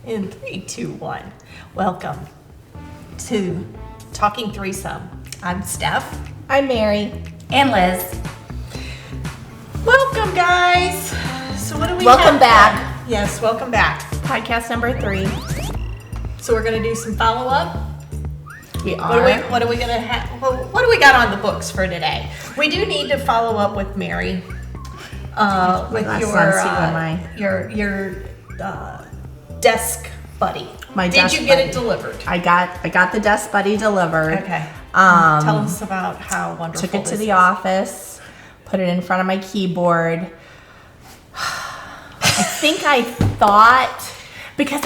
In 3, 2, 1. Welcome to Talking Threesome. I'm Steph. I'm Mary. And Liz. Welcome, guys. So what do we Welcome have back. then? Yes, welcome back. Podcast number 3. So we're going to do some follow-up. We are. What are we going to have? Well, what do we got on the books for today? We do need to follow up with Mary. With your desk buddy. Did you get it delivered? I got the desk buddy delivered. Okay. Tell us about how wonderful. Took it to the office, put it in front of my keyboard. I think I thought, because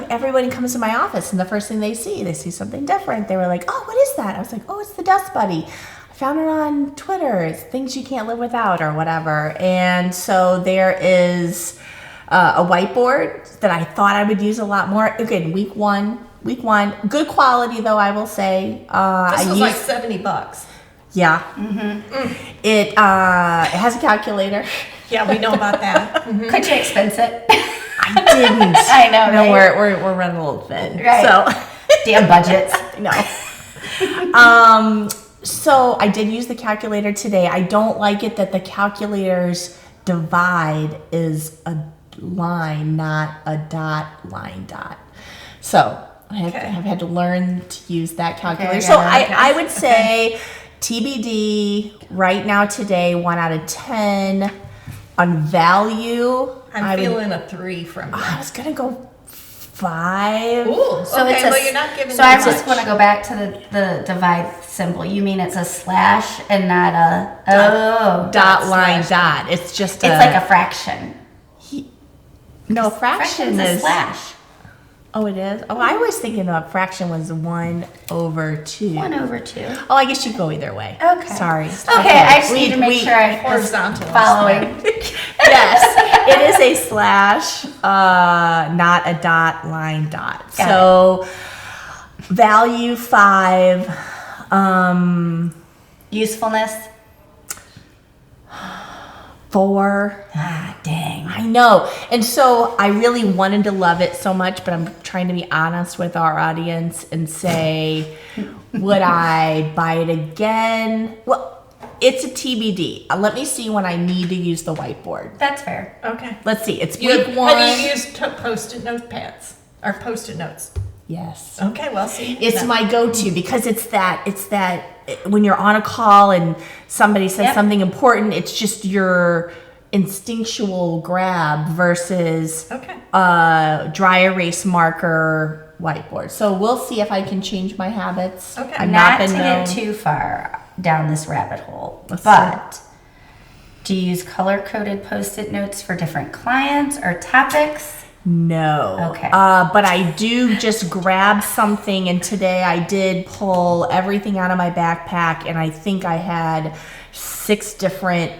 everybody comes to my office and the first thing they see something different. They were like, "Oh, what is that?" I was like, "Oh, it's the desk buddy. I found it on Twitter. It's things you can't live without or whatever." And so there is a whiteboard that I thought I would use a lot more. Again, week one, good quality though, I will say. This was like $70. Yeah. Mm-hmm. It has a calculator. Yeah, we know about that. Mm-hmm. Could you expense it? I didn't. I know, No, right? we're running a little thin. Right. So Damn budgets. No. So I did use the calculator today. I don't like it that the calculator's divide is a line, not a line. So I've had to learn to use that calculator. So I would say TBD right now today, 1 out of 10 on value. I'm feeling a 3 from you. I was gonna go 5. Ooh, So okay, it's well you're not giving So I just want to go back to the divide symbol. You mean it's a slash and not a dot line dot. It's just It's like a fraction. no fraction Fraction's is a slash. Oh, it is. Oh, I was thinking a fraction was 1/2. 1/2. Oh, I guess you go either way. Okay. Sorry. Okay, I just need to make sure I'm horizontal following. Yes, it is a slash, not a dot line dot. Got so value 5. Usefulness. 4. Ah, dang. I know. And so I really wanted to love it so much, but I'm trying to be honest with our audience and say, would I buy it again? Well, it's a TBD. Let me see when I need to use the whiteboard. That's fair. Okay. Let's see. It's week 1. Have you used Post-it notepads or Post-it notes? Yes. Okay, well, see. It's my go-to because it's that when you're on a call and somebody says something important, it's just your instinctual grab versus dry erase marker whiteboard. So we'll see if I can change my habits. Okay. I've Not been to known. get too far down this rabbit hole, Let's but do you use color-coded Post-it notes for different clients or topics? No. Okay. But I do just grab something, and today I did pull everything out of my backpack, and I think I had 6 different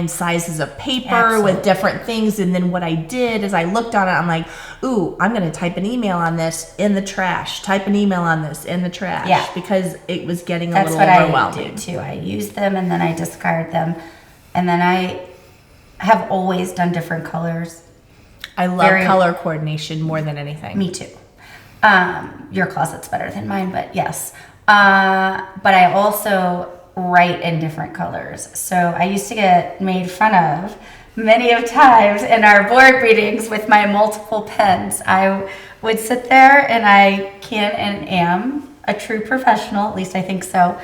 sizes of paper with different things. And then what I did is I looked on it. I'm like, ooh, I'm going to type an email on this in the trash. Type an email on this in the trash. Yeah. Because it was getting a That's little what overwhelming. I do too. I use them and then I discard them. And then I have always done different colors. I love color coordination more than anything. Me too. Your closet's better than mine, but yes. But I also write in different colors. So I used to get made fun of many of times in our board meetings with my multiple pens. I would sit there and I can and am a true professional, at least I think so.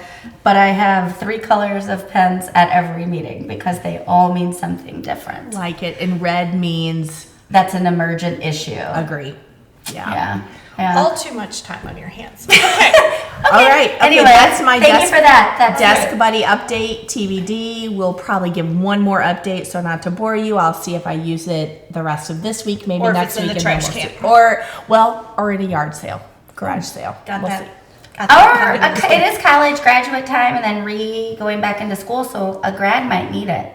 But I have 3 colors of pens at every meeting because they all mean something different. Like it. And red means... That's an emergent issue. Agree. Yeah. All too much time on your hands. Okay. All right. Okay, Anyway, that's my thank you for that. That's desk good. buddy update, TBD. We'll probably give one more update, so not to bore you. I'll see if I use it the rest of this week, maybe Or if next it's in week. the trash can. Or in a yard sale, garage sale. Got We'll that. see. Got that Or it is college graduate time and then going back into school, so a grad might need it.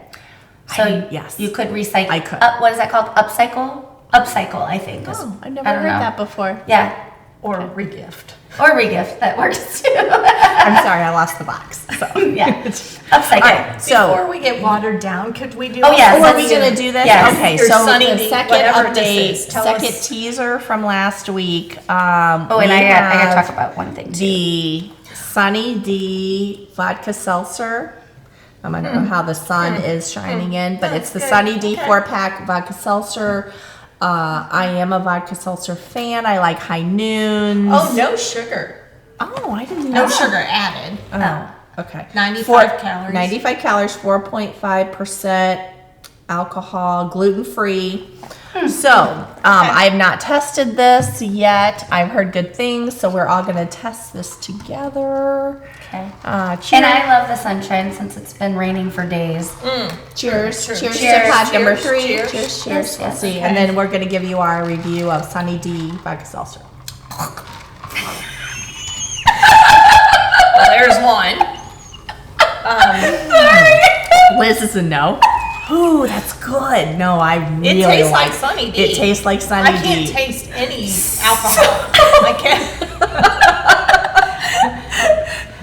So yes. you could recycle. I could. What is that called? Upcycle? Upcycle, I think. Oh, I've never I don't heard know. that before. Yeah. Or regift. Or regift, that works too. I'm sorry, I lost the box. So. Yeah. Upcycle. So, Before we get watered down, could we do? Oh, yes, are we let's gonna do- do this? yes. Okay, Your so Sunny the D, second whatever this update, is, tell second us. teaser from last week. Oh, and we I got to have talk about one thing too. the Sunny D vodka seltzer. I don't know how the sun is shining in, but it's the Good. Sunny D Okay. 4-pack vodka seltzer. I am a vodka seltzer fan. I like High Noons. Oh, no sugar. Oh, I didn't No know. sugar added. Oh, okay. 95 calories. 95 calories, 4.5% alcohol, gluten-free. So, I have not tested this yet. I've heard good things, so we're all going to test this together. Okay. Cheers. And I love the sunshine since it's been raining for days. Cheers. True. Cheers. Cheers. To pod number Cheers. 3. Cheers. Cheers. Yes, We'll yes. see. And then we're going to give you our review of Sunny D vodka seltzer. Well, there's one. Liz is a no. Ooh, that's good. No, I It really tastes like like Sunny D. It tastes like Sunny I can't D. taste any alcohol. I can't.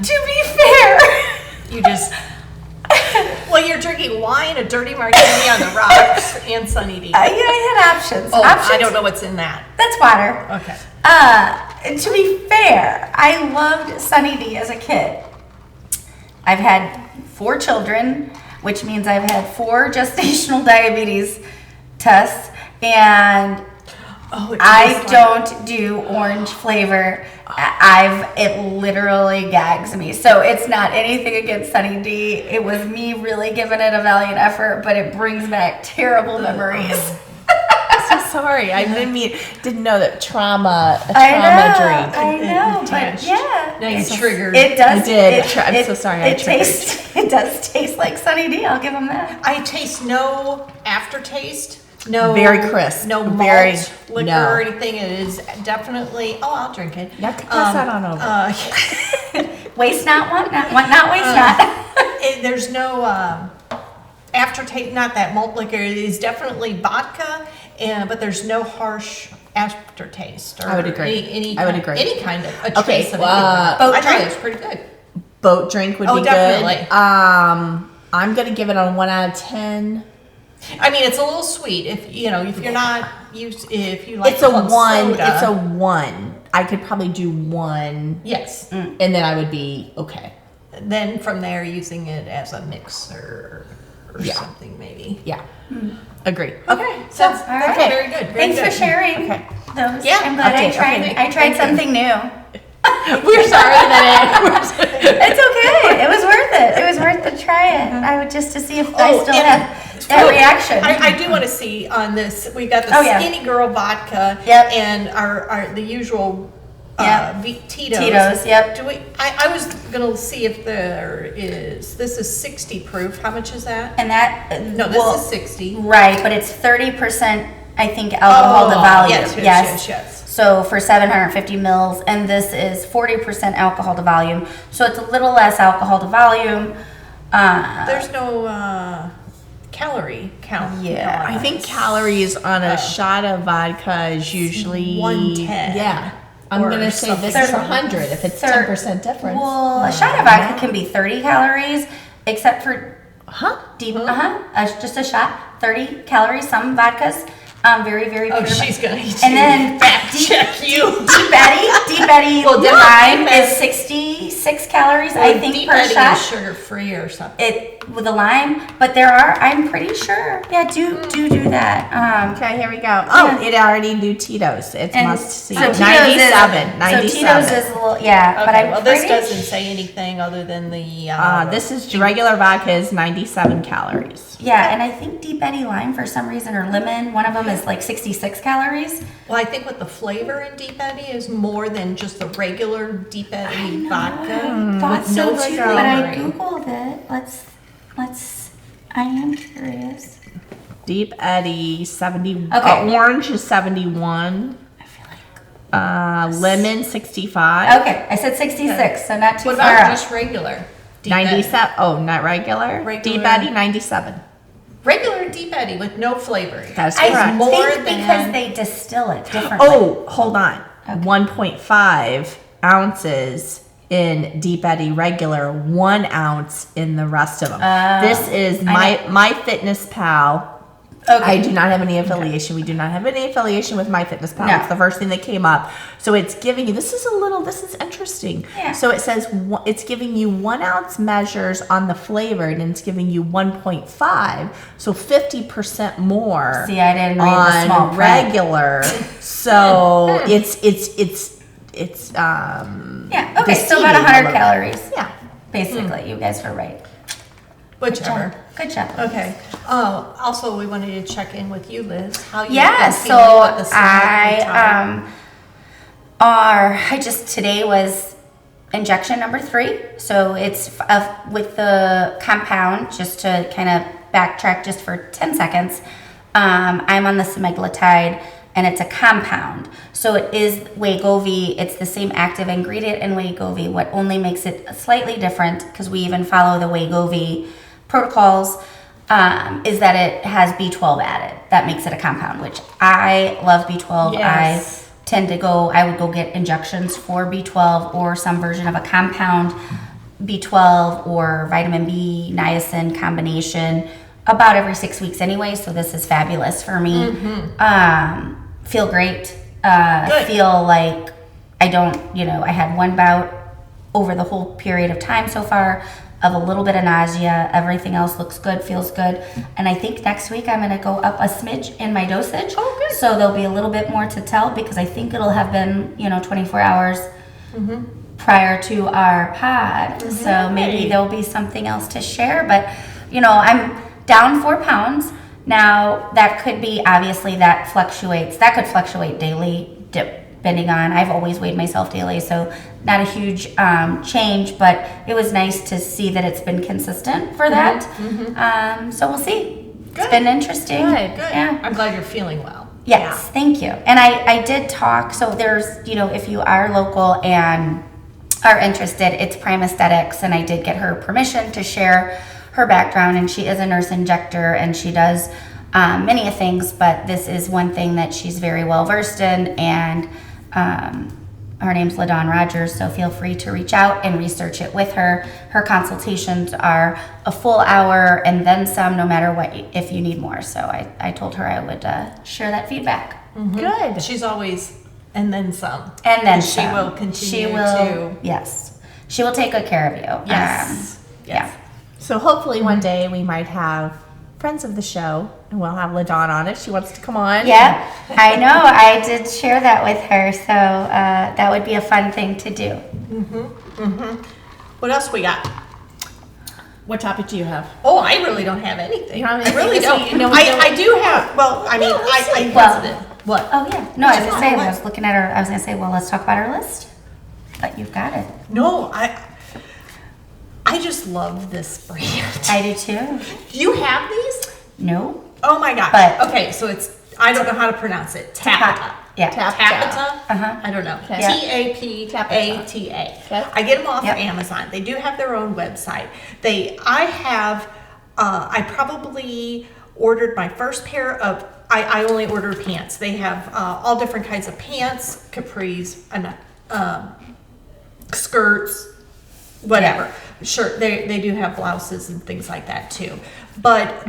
To be fair. You just. Well, you're drinking wine, a dirty martini on the rocks, and Sunny D. I had options. Oh, options. I don't know what's in that. That's water. Okay. To be fair, I loved Sunny D as a kid. I've had 4 children, which means I've had 4 gestational diabetes tests, and Oh, it I tastes like- don't do orange flavor. It literally gags me. So it's not anything against Sunny D. It was me really giving it a valiant effort, but it brings back terrible memories. So sorry. I didn't know that trauma drink. I know, but yeah. Now you triggered. It does. I did. I'm so sorry, I It triggered. tastes. It does taste like Sunny D. I'll give them that. I taste no aftertaste. No. Very crisp. No malt, Very- liquor, no. or anything. It is definitely. Oh, I'll drink it. You have to pass that on over. Waste not, want not, want not, waste not. There's no aftertaste. Not that malt liquor. It is definitely vodka, but there's no harsh aftertaste. Or I would agree. Any I would kind- agree. Any kind of a Okay, trace of boat I thought drink? it was pretty good. Boat drink would Oh, be definitely. good. I'm gonna give it a 1 out of 10. I mean, it's a little sweet. If you're not used, if you like It's a club 1. soda. It's a 1. I could probably do 1, Yes. and then I would be okay. Then from there, using it as a mixer or Yeah. something maybe. Yeah. Agree. Okay, so All that's right. very good. Very Thanks good. for sharing Okay. those. Yeah, I'm glad okay, I tried. okay. I tried something new. We're sorry that It's okay. It was worth it. It was worth the try it. I would just to see if I Oh, still and- have that reaction. I do want to see on this. We got the Oh, yeah. Skinny Girl vodka Yep. and our the usual Yep. Tito's. Tito's, yep. Do we? I was gonna see if there is. This is 60 proof. How much is that? And that No, this is 60. right, but it's 30%. I think alcohol to volume. Yes. So for 750 mils, and this is 40% alcohol to volume. So it's a little less alcohol to volume. There's no calorie count. Yeah, on I think this. calories on a shot of vodka is usually 110. Yeah. I'm Or gonna say this something. is 100 if it's 10% difference. Well, a shot of vodka can be 30 calories, except for Huh? deep. Just a shot, 30 calories. Some vodkas, very very Oh, pure. she's gonna need And then fact deep- check you. Deep Betty Well, Deep lime Betty- is 66 calories, I think, Deep per Eddy shot. is sugar free or something. It with a lime, but there are. I'm pretty sure. Yeah, do that. Okay, here we go. Oh, Yeah. it already knew Tito's. It's And must see. so Tito's 97. is, 97. So Tito's is a little, yeah. Okay, But I'm well, this pretty doesn't say anything other than the. This is regular vodka is 97 calories. Yeah, and I think Deep Eddy lime for some reason, or lemon, one of them is like 66 calories. Well, I think with the flavor in Deep Eddy is more than just the regular Deep Eddy vodka. Thought with so no too, but I flavoring. googled it. Let's. I am curious. Deep Eddy 70. Okay. Orange is 71. I feel like. Lemon 65. Okay, I said 66, so not too What far about out. just regular? Deep Eddy? 97. Oh, not regular. Regular. Deep Eddy 97. Regular Deep Eddy with no flavoring. That's I correct. more think than- because they distill it differently. Oh, hold on. 1.5 ounces in Deep Eddy regular, 1 ounce in the rest of them. This is my Fitness Pal. Okay. I do not have any affiliation. We do not have any affiliation with MyFitnessPal. No. It's the first thing that came up. So it's giving you, this is interesting. Yeah. So it says it's giving you 1 ounce measures on the flavored, and it's giving you 1.5. So 50% more. See, I didn't read the small on print. regular. So it's Yeah. Okay. So about deceiving 100 a little. calories. Yeah. Basically, you guys were right. Whichever. Good job. Okay. Also, we wanted to check in with you, Liz. How you Yeah. been So feeling with the significant time? today was injection number 3. So it's with the compound, just to kind of backtrack just for 10 seconds. I'm on the semaglutide, and it's a compound. So it is Wegovy. It's the same active ingredient in Wegovy. What only makes it slightly different, because we even follow the Wegovy protocols, is that it has B12 added. That makes it a compound, which I love B12. Yes. I would go get injections for B12 or some version of a compound B12 or vitamin B, niacin combination about every 6 weeks anyway. So this is fabulous for me. Feel great. Feel like I don't, I had one bout over the whole period of time so far of a little bit of nausea. Everything else looks good, feels good. And I think next week I'm going to go up a smidge in my dosage. Oh, good. So there'll be a little bit more to tell, because I think it'll have been, 24 hours prior to our pod. So maybe there'll be something else to share. But, I'm down 4 pounds. Now, that could be, obviously, that could fluctuate daily, depending on, I've always weighed myself daily, so not a huge change, but it was nice to see that it's been consistent for that. So we'll see. Good. It's been interesting. Good. Yeah. I'm glad you're feeling well. Yes, thank you. And I did talk, so there's, if you are local and are interested, it's Prime Aesthetics, and I did get her permission to share her background, and she is a nurse injector, and she does many things, but this is one thing that she's very well versed in, and her name's LaDawn Rogers, so feel free to reach out and research it with her. Her consultations are a full hour and then some, no matter what, if you need more. So I told her I would share that feedback. Good. She's always, and then some. And then she some. will continue to. Yes. She will take good care of you. Yes. Yeah. So hopefully one day we might have friends of the show, and we'll have LaDawn on it. She wants to come on. Yeah, I know. I did share that with her, so that would be a fun thing to do. What else we got? What topic do you have? Oh, I really don't have anything. You don't have I really anything? don't. So I do have. Well, I mean, I Well- visited. What? Oh yeah. No, I was gonna say. What? I was looking at her. I was gonna say, well, let's talk about our list. But you've got it. No, I just love this brand. I do too. You have these? No. Oh my gosh. But- okay, so it's, I don't know how to pronounce it. Tapata. Yeah. Tapata? I don't know. Okay. Tapata. Okay. I get them off Yep. of Amazon. They do have their own website. I probably ordered my first pair of, I only ordered pants. They have all different kinds of pants, capris, and skirts, whatever. Sure, they do have blouses and things like that too. But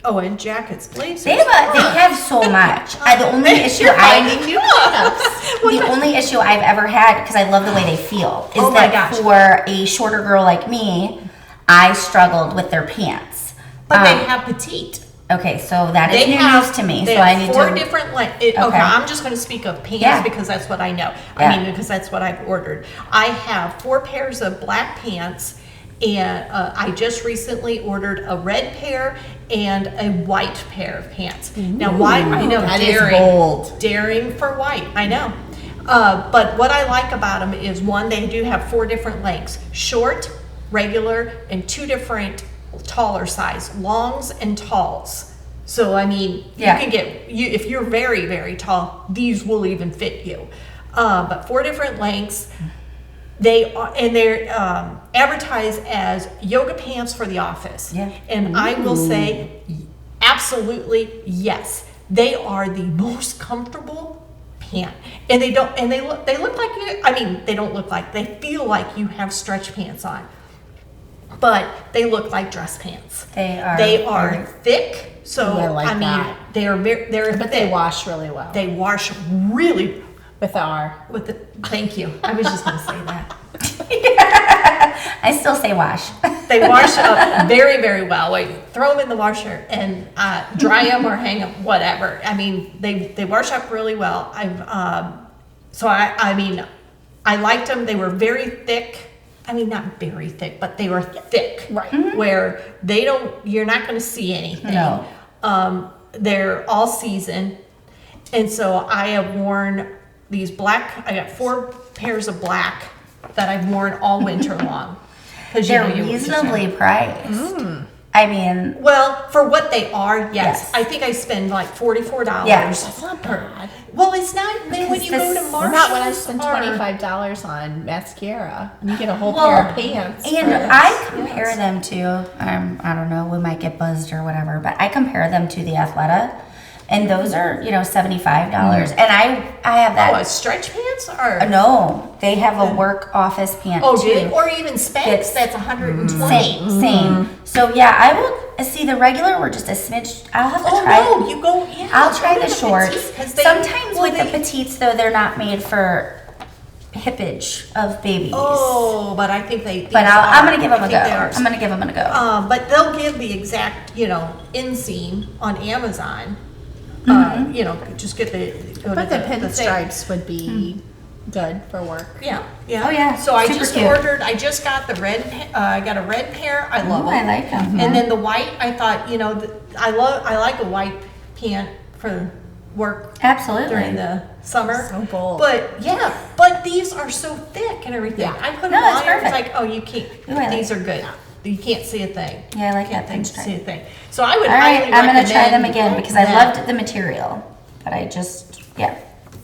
and jackets, blazers. They have so much. The only issue You're finding new the only issue I've ever had, because I love the way they feel, is Oh my that gosh. for a shorter girl like me, I struggled with their pants. But they have petite. Okay, so that is They new have news to me. They So I have need four to. different okay, I'm just going to speak of pants Yeah. because that's what I know. Yeah. I mean, because that's what I've ordered. I have 4 pairs of black pants, and I just recently ordered a red pair and a white pair of pants. Now, why? I know, that is daring, bold. daring for white. I know. But what I like about them is, one, they do have 4 different lengths: short, regular, and 2 different taller size, longs and talls. So I mean, Yeah. you can get if you're very, very tall, these will even fit you. But 4 different lengths. They're advertised as yoga pants for the office. Yeah. And I will say, absolutely yes. They are the most comfortable pant, and they don't, and they look like you. I mean, they don't look like, they feel like you have stretch pants on, but they look like dress pants. They are. They are thick, so I like mean, that. they are they're But thick. they wash really well. They wash really with the R. with the. Thank you. I was just gonna say that. I still say wash. They wash up very, very well. Like, throw them in the washer and dry them or hang them, whatever. I mean, they wash up really well. I mean, I liked them. They were very thick. I mean, not very thick, but they were thick. Right. Where you're not going to see anything. No. They're all season. And so I have worn these black, I got 4 pairs of black that I've worn all winter long. They're reasonably priced. I mean, well, for what they are, yes. Yes. I think I spend like $44. Yes. That's not bad. Well, it's not. Then when Because you go to this- Marshalls, Not when I spend or- $25 on mascara. And you get a whole Well, pair of pants. and for- I compare them to, I don't know, we might get buzzed or whatever, but I compare them to the Athleta, and those are, $75. And I have that. Oh, stretch pants or No, they have a work office pant oh, too. dude, or even Spanx. It's- That's 120. Same. So yeah, I will see the regular were just a smidge. I'll have to Oh try. no, you go. Yeah, I'll go try to the shorts. petite, 'cause they- Sometimes well, with they- the petites though, they're not made for hippage of babies. Oh, but I think they. But I'm gonna give them I a think go. they are. I'm gonna give them a go. But they'll give the exact, inseam on Amazon. Just get the. Go But to the thing. pinstripes would be good for work. Yeah, yeah. Oh, yeah, So I super just cute. ordered. I just got the red. I got a red pair. I love Ooh, them. I like them. And then the white. I thought, I like a white pant for work Absolutely. during the summer. So bold. But these are so thick and everything. Yeah. I put No, them on it's and it's perfect. like, oh, you can't. Ooh, I like These are good. You can't see a thing. Yeah, I like Can't that pinstripe. see a thing. So I would All right, highly I'm gonna try them recommend again because I that. loved the material. But I just, yeah,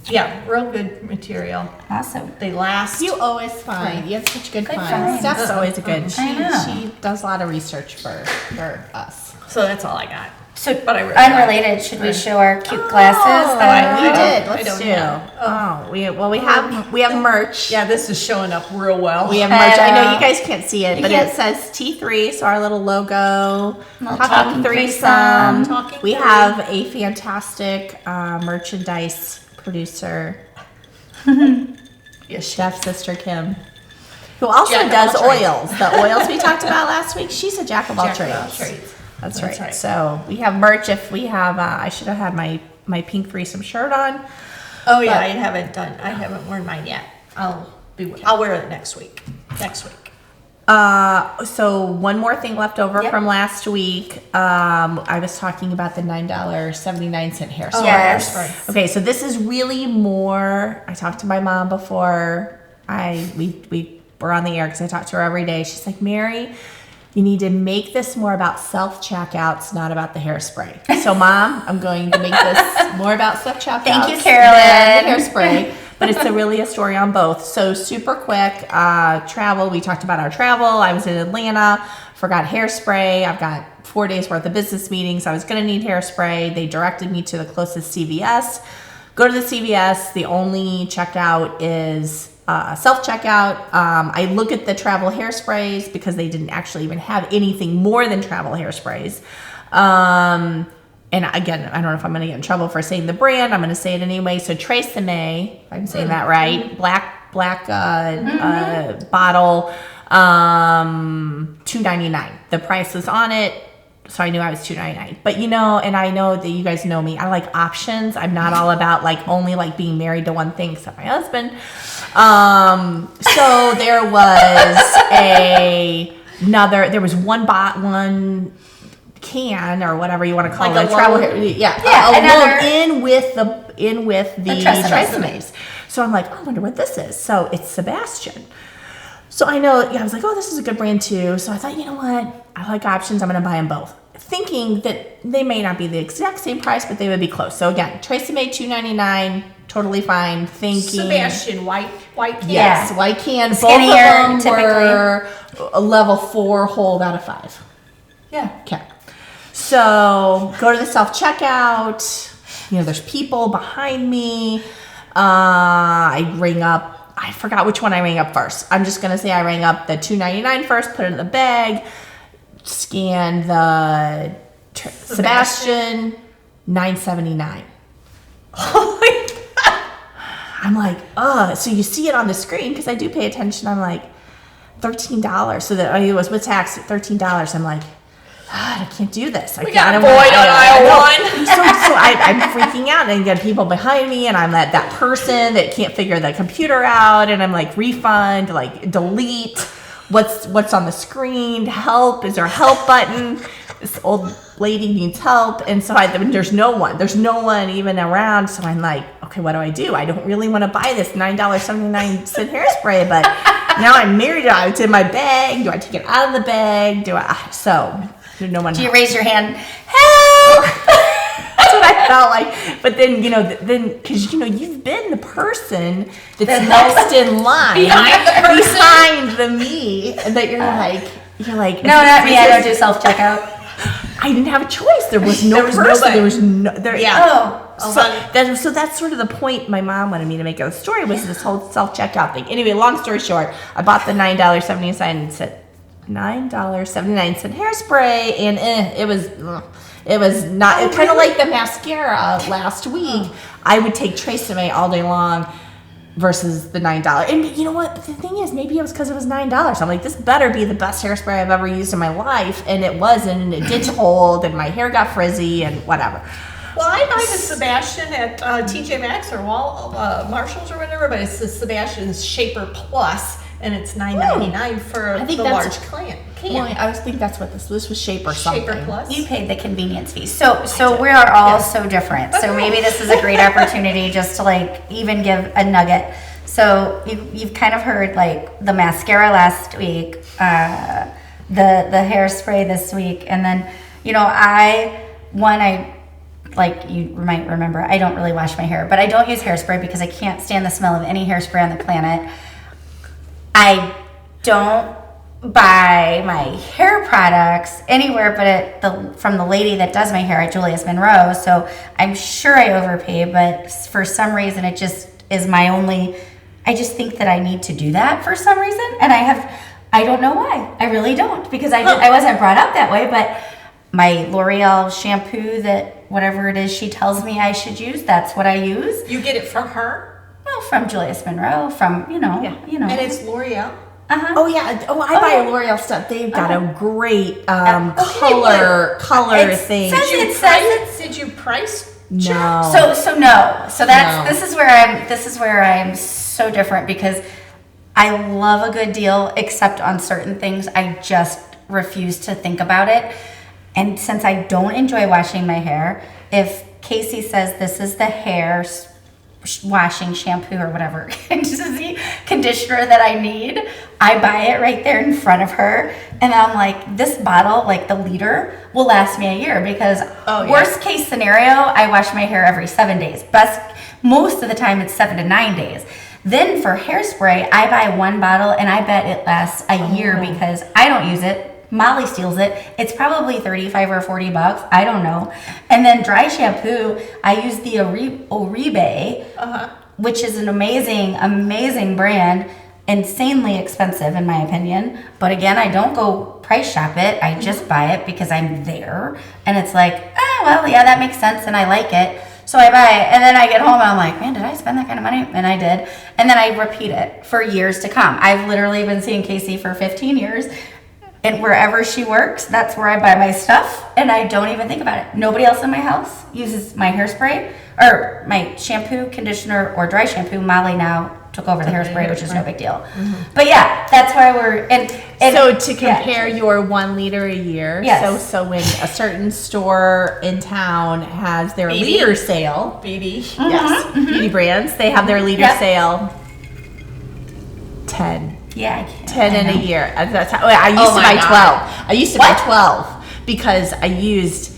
Yeah, real good material. awesome. They last. You always find. You have such good, Good finds. finds. Steph's always a good. I know. She does a lot of research for us. So that's all I got. So But I really unrelated, should we show our cute glasses? we I did. don't- Let's I don't do. know. We have merch. Yeah, this is showing up real well. We have merch. I know Hello. you guys can't see it, but Yes. it says T3, so our little logo. Little Talking talking threesome. Talking We three. have a fantastic merchandise producer, Yes, Chef Sister Kim, who also Jack of does all trades. oils. The oils we talked about last week. She's a jack of all Jack of all trades. trades. That's That's right. right. So we have merch. If we have, I should have had my pink threesome shirt on. Oh yeah, But- I haven't worn mine yet. I'll wear it next week. So one more thing left over Yep. from last week. I was talking about the $9.79 hair spray. Yes. Right. Okay, so this is really more. I talked to my mom before we were on the air because I talk to her every day. She's like, Mary, you need to make this more about self-checkouts, not about the hairspray. So, Mom, I'm going to make this more about self-checkouts. Thank you, than Carolyn. the hairspray. But it's really a story on both. So, super quick, travel. We talked about our travel. I was in Atlanta, forgot hairspray. I've got 4 days worth of business meetings. I was going to need hairspray. They directed me to the closest CVS. Go to the CVS. The only checkout is self-checkout. I look at the travel hairsprays because they didn't actually even have anything more than travel hairsprays. And again, I don't know if I'm going to get in trouble for saying the brand. I'm going to say it anyway. So Tresemme, if I'm saying that right, black bottle, $2.99. The price was on it. So I knew I was $2.99. But and I know that you guys know me. I like options. I'm not all about only being married to one thing except my husband. So there was one can or whatever you want to call Like it. a Travel load? hair, yeah. another- In with the Tresemme. Tresemmes. So I'm like, I wonder what this is. So it's Sebastian. So I know, I was like, oh, this is a good brand too. So I thought, you know what? I like options. I'm going to buy them both. Thinking that they may not be the exact same price, but they would be close. So again, Tresemme $2.99, totally fine. Thinking. Sebastian, white can. Yes, Yeah. white can. Both Skinnier, of them were a level 4 hold out of 5. Yeah. Okay. So go to the self-checkout. There's people behind me. I rang up, I forgot which one I rang up first. I'm just going to say I rang up the $2.99 first, put it in the bag, scanned the Sebastian, $9.79. I'm like, so you see it on the screen because I do pay attention. I'm like, $13. So that it was with tax $13. I'm like, I can't do this. We got a void on aisle 1. So I'm freaking out, and you got people behind me, and I'm that person that can't figure the computer out, and I'm like, refund, like delete, what's on the screen, help, is there a help button? This old lady needs help, and so there's no one even around. So I'm like, okay, what do? I don't really want to buy this $9.79 hairspray, but now I'm married. It's in my bag. Do I take it out of the bag? No one. Do you raise your hand? Help! That's what I felt like. But then, because you've been the person that's next in line behind the me, that you're like. No, not me. I don't do self checkout. I didn't have a choice. There was no person. Nobody. There was no. There, Yeah. So that's sort of the point my mom wanted me to make of the story, was this whole self checkout thing. Anyway, long story short, I bought the $9.79 hairspray, and it was not kind of like the mascara last week. I would take Tresemme all day long versus the $9. And you know what? The thing is, maybe it was because it was $9. I'm like, this better be the best hairspray I've ever used in my life, and it wasn't, and it didn't hold, and my hair got frizzy and whatever. Well, I buy the Sebastian at TJ Maxx or Marshalls or whatever, but it's the Sebastian's Shaper Plus, and it's $9.99 for I think the that's- large can. Well, I was thinking that's what this was Shaper something. Shaper Plus. You paid the convenience fee. So we are all so different. So maybe this is a great opportunity just to even give a nugget. So you've kind of heard the mascara last week, the hairspray this week, and then I you might remember, I don't really wash my hair, but I don't use hairspray because I can't stand the smell of any hairspray on the planet. I don't buy my hair products anywhere but from the lady that does my hair at Julius Monroe. So I'm sure I overpay, but for some reason it just is I just think that I need to do that for some reason. And I don't know why. I really don't, because I wasn't brought up that way, but my L'Oreal shampoo, that whatever it is she tells me I should use, that's what I use. You get it from her? Well, from Julius Monroe, from, And it's L'Oreal? Uh-huh. Oh yeah. Oh, I buy L'Oreal stuff. They've got a great color thing. Did you price? No. So no. So this is where I'm so different, because I love a good deal, except on certain things I just refuse to think about it. And since I don't enjoy washing my hair, if Casey says this is the hair washing shampoo or whatever conditioner that I need, I buy it right there in front of her, and I'm like, this bottle, the liter, will last me a year, because worst case scenario, I wash my hair every 7 days. Most of the time it's 7 to 9 days. Then for hairspray, I buy one bottle and I bet it lasts a year, because I don't use it. Molly steals it. It's probably $35 or $40. I don't know. And then dry shampoo, I use the Oribe, which is an amazing, amazing brand. Insanely expensive in my opinion. But again, I don't go price shop it. I just buy it because I'm there. And it's that makes sense and I like it. So I buy it, and then I get home and I'm like, man, did I spend that kind of money? And I did. And then I repeat it for years to come. I've literally been seeing Casey for 15 years. And wherever she works, that's where I buy my stuff, and I don't even think about it. Nobody else in my house uses my hairspray or my shampoo, conditioner, or dry shampoo. Molly now took over the hairspray, which is no big deal. Mm-hmm. But yeah, that's why we're and so to compare your 1 liter a year. Yes. So when a certain store in town has their liter sale, BB. Mm-hmm. Yes, beauty brands, they have their liter sale. 10. Yeah, I can't. 10 in a year. That's how, I used to buy 12. I used to buy 12 because I used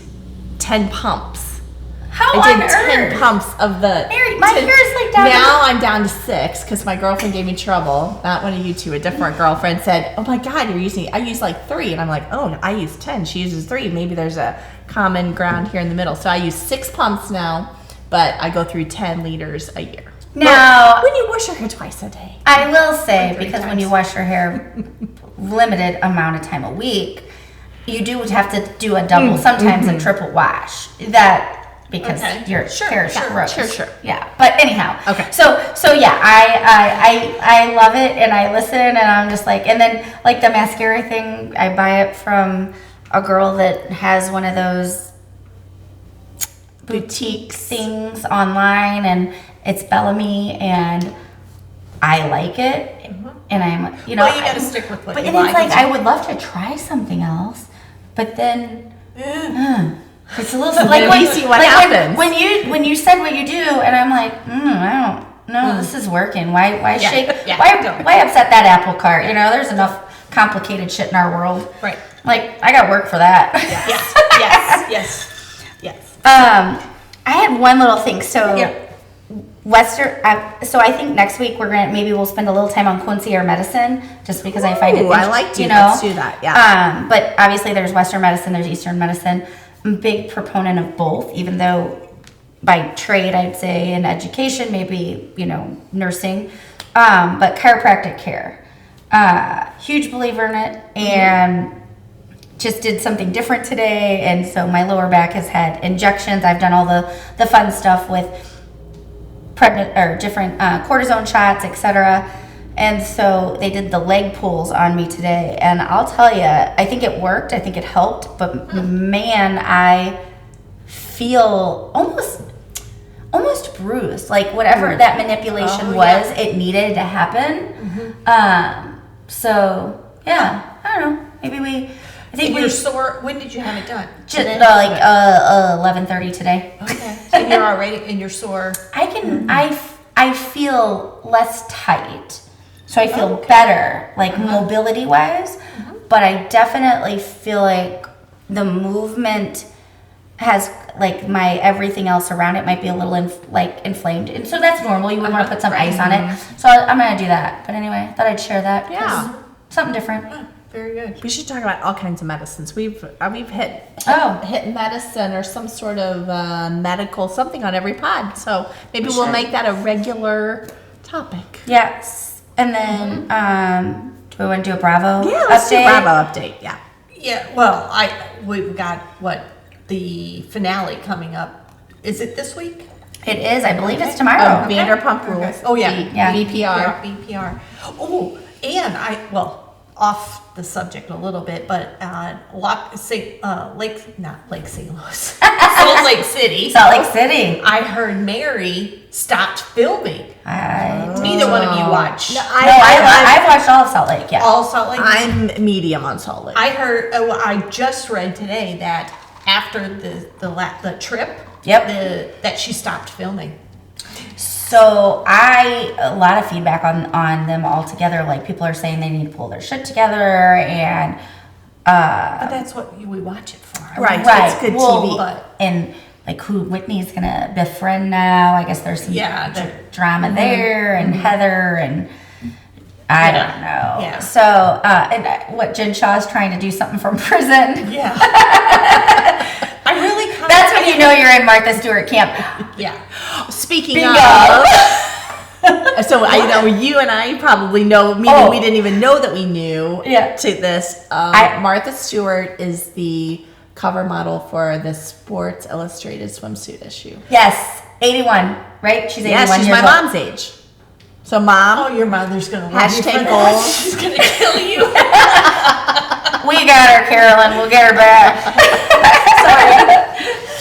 10 pumps. How I on did earth? 10 pumps of the. Mary, my hair is down. Now I'm down to 6 because my girlfriend gave me trouble. Not one of you two, a different girlfriend said, "Oh my God, you're using." I use 3, and I'm like, "Oh, I use 10. She uses 3. Maybe there's a common ground here in the middle." So I use 6 pumps now, but I go through 10 liters a year. Now, when you wash your hair twice a day. I will say, Or 3 because when times. you wash your hair limited amount of time a week, you do have to do a double, sometimes a triple wash. That because Okay. your Sure, hair is sure, gross. sure. Yeah, but anyhow. Okay. So yeah, I love it, and I listen, and I'm just like, and then like the mascara thing, I buy it from a girl that has one of those boutique things online, and it's Bellamy, and I like it, and I'm, you know, Well, you gotta stick with what but you and it's like. like I would love to try something else, but then it's a little like then when we see what like happens. when you said what you do, and I'm like, I don't know, this is working. Why Yeah, shake? yeah, Why upset that apple cart? You know, there's enough complicated shit in our world. Right. Like I got work for that. Yes. I had one little thing. So Yeah. so I think next week we'll spend a little time on Quincy or medicine, just because I find it. Ooh, I like to. You know, Let's do that. Yeah. But obviously there's Western medicine, there's Eastern medicine. I'm a big proponent of both, even though by trade I'd say in education, maybe, nursing, but chiropractic care. Huge believer in it, and just did something different today, and so my lower back has had injections. I've done all the fun stuff with pregnant or different cortisone shots, etc. And so they did the leg pulls on me today, and I'll tell you, I think it worked. I think it helped, but man, I feel almost bruised. Like whatever that manipulation was, it needed to happen. So yeah, I don't know. Maybe I think You're sore. When did you have it done? just like 11:30 today. Okay. And you're already and you're sore. I can I feel less tight, so I feel better, like mobility wise. But I definitely feel like the movement has like my everything else around it might be a little inflamed, and so that's normal. You would want to put some ice on it, so I'm gonna do that. But anyway, I thought I'd share that. 'cause Yeah. something different. Very good. We should talk about all kinds of medicines. We've hit Oh. hit medicine or some sort of medical something on every pod. So maybe we'll should. make that a regular topic. Yes, and then do we want to do a Bravo? Yeah, let's do update? Bravo update. Yeah. Yeah. Well, we've got the finale coming up. Is it this week? It is. I believe it's tomorrow. Oh, Vanderpump Rules. Okay. Oh yeah. Yeah. VPR. BPR. Oh, and off the subject a little bit, but not Lake St. Louis, Salt Lake City. Salt Lake City. I heard Mary stopped filming. I Neither one of you watched. No, I've watched all of Salt Lake. Yeah. All Salt Lake. I'm medium on Salt Lake. I heard. I just read today that after the trip, that she stopped filming. So a lot of feedback on them all together. Like people are saying they need to pull their shit together, and But that's what we watch it for. Right. right, It's good well, TV. and like who Whitney's gonna befriend now. I guess there's some drama there, and Heather, and I don't know. Yeah. So and what Jen Shaw's trying to do something from prison. Yeah. I really. That's when you know you're in Martha Stewart camp. Yeah. Speaking Bingo. of, so I know you and I probably know, meaning we didn't even know that we knew to this. Martha Stewart is the cover model for the Sports Illustrated swimsuit issue. Yes, 81, right? She's 81 Yes, she's years my old. mom's age. So mom, Oh, your mother's gonna love you for Hashtag that. goals. She's gonna kill you. We got her, Carolyn. We'll get her back.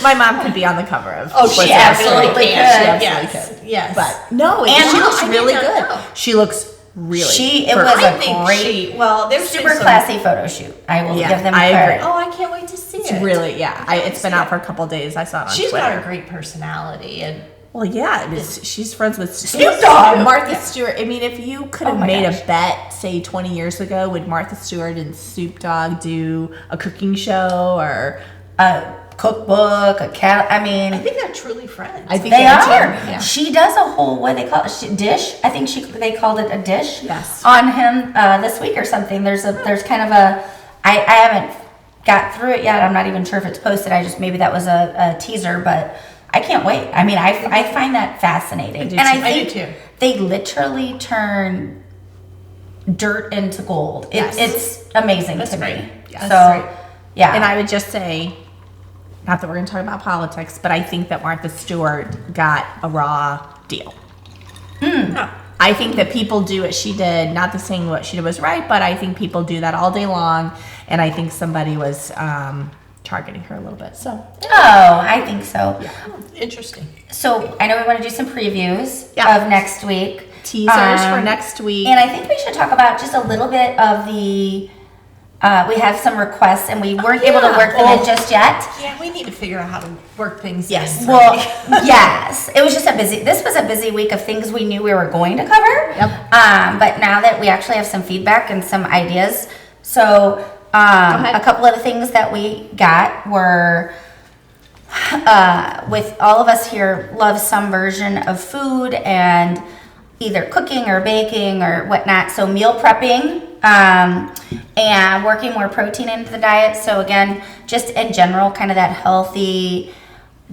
my mom could be on the cover of. Oh, Sports she Illustrated. absolutely could. can. She Yes. absolutely Yes. But no, And she looks I did really not good. know. She looks really. It was I a think great, there's super been some- classy photo shoot. I will Yeah, give them I credit. agree. Oh, I can't wait to see It's it. really, yeah. It's been out for a couple of days. I saw it on She's Twitter. got a great personality, and Well, yeah, she's friends with Snoop Dogg. Martha Stewart. I mean, if you could have Oh my made gosh. a bet, say 20 years ago, would Martha Stewart and Snoop Dogg do a cooking show or A cookbook, I I mean, think they're truly friends. I think they too. are. Yeah. She does a whole, what do they call it, dish. I think they called it a dish. Yes. On him this week or something. There's kind of a. I haven't got through it yet. I'm not even sure if it's posted. Maybe that was a teaser, but I can't wait. I mean, I find that fascinating. I do and too. I think I do too. they literally turn dirt into gold. Yes. It's amazing That's to great. me. Yes. So, That's great. yeah. And I would just say, not that we're going to talk about politics, but I think that Martha Stewart got a raw deal. No. I think that people do what she did, not the saying what she did was right, but I think people do that all day long, and I think somebody was targeting her a little bit. So, Oh, I think so. Interesting. So I know we want to do some previews Yeah. of next week. teasers for next week. And I think we should talk about just a little bit of the. We have some requests, and we weren't able to work them in just yet. Yeah, we need to figure out how to work things. Yes. in. Well, yes, it was just this was a busy week of things we knew we were going to cover. Yep. But now that we actually have some feedback and some ideas, so ahead. a couple of the things that we got were, with all of us here love some version of food and either cooking or baking or whatnot. So meal prepping. And working more protein into the diet. So again, just in general, kind of that healthy,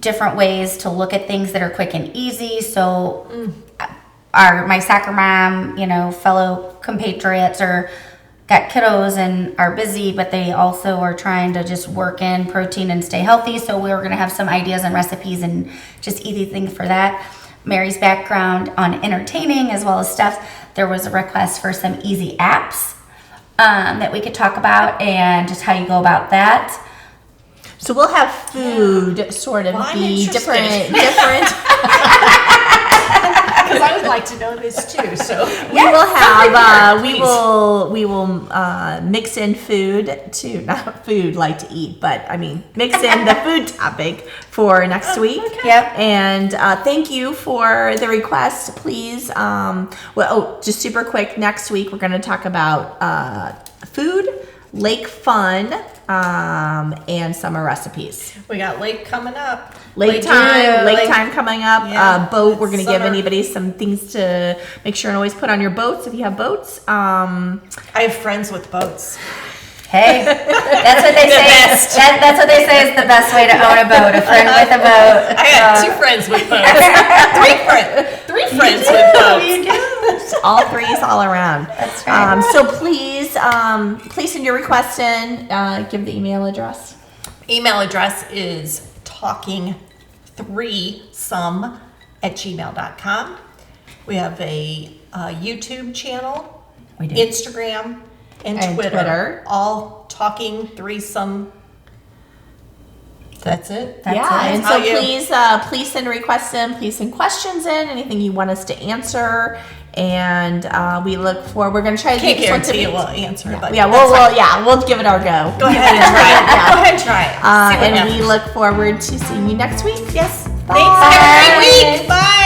different ways to look at things that are quick and easy. So my soccer mom, fellow compatriots got kiddos and are busy, but they also are trying to just work in protein and stay healthy. So we were going to have some ideas and recipes and just easy things for that. Mary's background on entertaining as well as stuff. There was a request for some easy apps that we could talk about and just how you go about that. So we'll have food sort of Well, I'm be interested. different. Because I would like to know this too. So We will have please. we will mix in food to not food like to eat, but I mean mix in the food topic for next week. Yep. And thank you for the request. Please, just super quick. Next week we're going to talk about food, lake fun, and summer recipes. we got lake coming up. Lake time coming up. Yeah, Boat. We're gonna give summer. anybody some things to make sure and always put on your boats if you have boats. I have friends with boats. Hey, that's what they say. best. That's what they say is the best way to own a boat. A friend with a boat. I got 2 friends with boats. 3 friends with boats. You do. All threes all around. That's right. So please send your request in. Give the email address. Email address is talking3some@gmail.com. We have a YouTube channel, We do. Instagram, and Twitter. All talking threesome. That's it. That's yeah, it. and How so you- please send requests in. Please send questions in. Anything you want us to answer, and we look for. We're gonna try to Can't do this one to guarantee be- we'll answer, but Yeah, that's fine. we'll give it our go. Go ahead and try it. Go ahead and try it. See what And we happens. look forward to seeing you next week. Yes. Bye. Thanks. Have a great week. Bye.